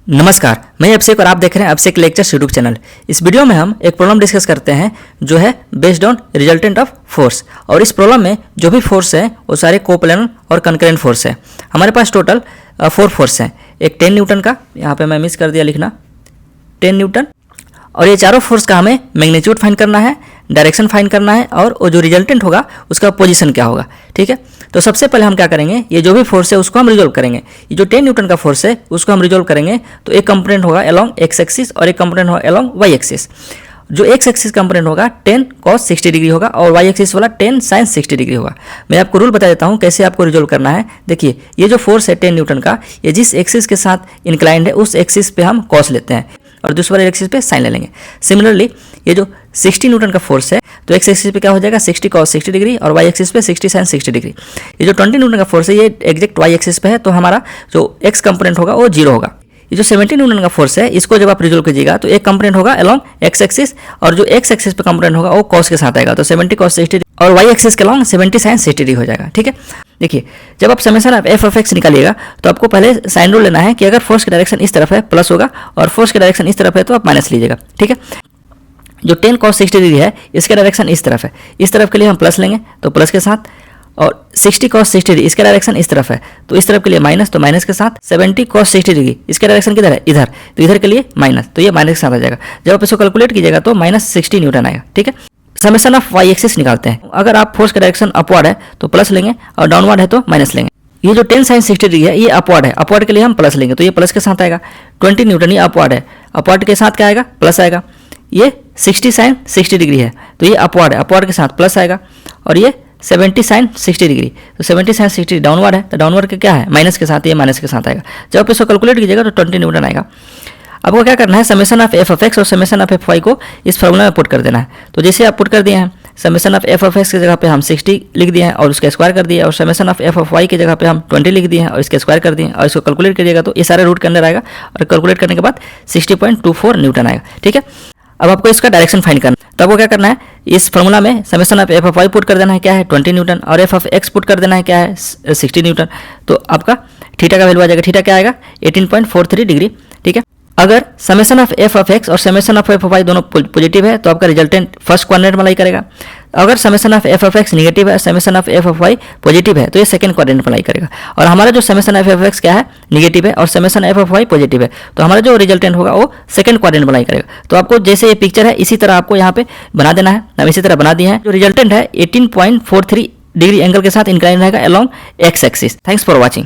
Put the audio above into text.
नमस्कार, मैं अभिषेक और आप देख रहे हैं अभिषेक लेक्चर्स यूट्यूब चैनल। इस वीडियो में हम एक प्रॉब्लम डिस्कस करते हैं जो है based on resultant of force. और इस प्रॉब्लम में जो भी फोर्स है वो सारे कोप्लेनर और कंकरेंट फोर्स है। हमारे पास टोटल 4 फोर्स हैं। एक 10 न्यूटन का, यहाँ पे मैं मिस कर दिया लिखना, 10 न्यूटन। और ये चारों फोर्स का हमें मैग्नीट्यूड फाइंड करना है, डायरेक्शन फाइंड करना है और वो जो रिजल्टेंट होगा उसका पोजीशन क्या होगा। ठीक है, तो सबसे पहले हम क्या करेंगे, ये जो भी फोर्स है उसको हम रिजोल्व करेंगे। ये जो 10 न्यूटन का फोर्स है उसको हम रिजोल्व करेंगे तो एक कंपोनेंट होगा अलोंग एक्स एक्सिस और एक कंपोनेंट होगा अलोंग वाई एक्सिस। जो एक्स एक्सिस कंपोनेंट होगा 10 cos 60 डिग्री होगा और वाई एक्सिस वाला 10 sin 60 डिग्री होगा। मैं आपको रूल बता देता हूँ कैसे आपको रिजोल्व करना है। देखिए, ये जो फोर्स है 10 न्यूटन का, ये जिस एक्सिस के साथ इंक्लाइंड है उस एक्सिस पे हम cos लेते हैं और दूसरे वाले एक्सिस पे साइन ले लेंगे। सिमिलरली ये जो 60 न्यूटन का फोर्स है तो एक्स एक्सिस पे क्या हो जाएगा 60 cos 60 डिग्री और वाई एक्सिस पे 60 sin 60 डिग्री। ये जो 20 न्यूटन का फोर्स है ये एग्जैक्ट वाई एक्सिस पे है तो हमारा जो एक्स कंपोनेंट होगा वो 0 होगा। ये जो 70 न्यूटन का फोर्स है इसको जब आप रिजोल्व कीजिएगा तो एक कंपोनेंट होगा अलोंग एक्स एक्सिस और जो एक्स एक्सिस पे कंपोनेंट होगा वो cos के साथ आएगा तो 70 cos 60 और वाई एक्सिस के अलोंग 70 sin 60 डिग्री हो जाएगा। ठीक है, देखिए जब आप summation of F of X निकालिएगा तो आपको पहले साइन रूल लेना है कि अगर फोर्स की डायरेक्शन इस तरफ है प्लस होगा और फोर्स की डायरेक्शन इस तरफ है तो आप माइनस लीजिएगा। ठीक है, जो 10 cos 60 डिग्री है इसका डायरेक्शन इस तरफ है, इस तरफ के लिए हम प्लस लेंगे तो प्लस के साथ, और 60 cos 60 डिग्री इसका डायरेक्शन इस तरफ है तो इस तरफ के लिए माइनस तो माइनस के साथ, 70 cos 60 डिग्री इसका डायरेक्शन किधर है इधर तो इधर के लिए माइनस तो ये माइनस के साथ आ जाएगा। जब आप इसको कैलकुलेट कीजिएगा तो -60 न्यूटन आएगा। ठीक है, समेशन ऑफ वाई एक्सिस निकालते हैं। अगर आप फोर्स का डायरेक्शन अपवर्ड है तो प्लस लेंगे और डाउनवर्ड है तो माइनस लेंगे। ये जो 10 sin 60 डिग्री है ये अपवर्ड है, अपवर्ड के लिए हम प्लस लेंगे तो ये प्लस के साथ आएगा। 20 न्यूटन ये अपवर्ड है, अपवर्ड के साथ क्या आएगा प्लस आएगा। ये 60 sin 60 डिग्री है तो ये अपवर्ड है, अपवर्ड के साथ प्लस आएगा। और ये 70 sin 60 डिग्री तो 70 sin 60 डाउनवर्ड है तो डाउनवर्ड के क्या है माइनस के साथ, ये माइनस के साथ आएगा। जब आप इसको कैलकुलेट कीजिएगा तो 20 न्यूटन आएगा। आपको क्या करना है, summation of F of X और समेशन ऑफ एफ वाई को इस फॉर्मूला में पुट कर देना है। तो जैसे आप पुट कर दिए हैं, summation of F of x की जगह पे हम 60 लिख दिए हैं और उसका स्क्वायर कर दिया, और summation of F of y की जगह पे हम 20 लिख दिए हैं और इसका स्क्वायर कर दिए और इसको कैलकुलेट करिएगा तो ये सारे रूट के अंदर आएगा और कैलकुलेट करने के बाद 60.24 न्यूटन आएगा। ठीक है, अब आपको इसका डायरेक्शन फाइंड करना है। तो आपको क्या करना है, इस फॉर्मूला में summation of F of y put कर देना है क्या है 20 न्यूटन और एफ ऑफ एक्स पुट कर देना है क्या है 60 न्यूटन। तो आपका थीटा का वैल्यू आ जाएगा, थीटा क्या आएगा 18.43 डिग्री। ठीक है, अगर summation of F of X और summation of F of Y दोनों पॉजिटिव है तो आपका रिजल्टेंट फर्स्ट क्वाड्रेंट में लाई करेगा। अगर summation of F of X negative है, summation of F of Y positive है तो ये सेकंड क्वाड्रेंट में लाई करेगा। और हमारा जो summation of F of x क्या है निगेटिव है और summation f of Y positive है तो हमारा जो रिजल्टेंट होगा वो सेकंड क्वाड्रेंट में लाई करेगा। तो आपको जैसे ये पिक्चर है इसी तरह आपको यहाँ पे बना देना है। हम इसी तरह बना दिए हैं। जो रिजल्टेंट है 18.43 डिग्री एंगल के साथ इंक्लाइन रहेगा along x axis. Thanks for watching.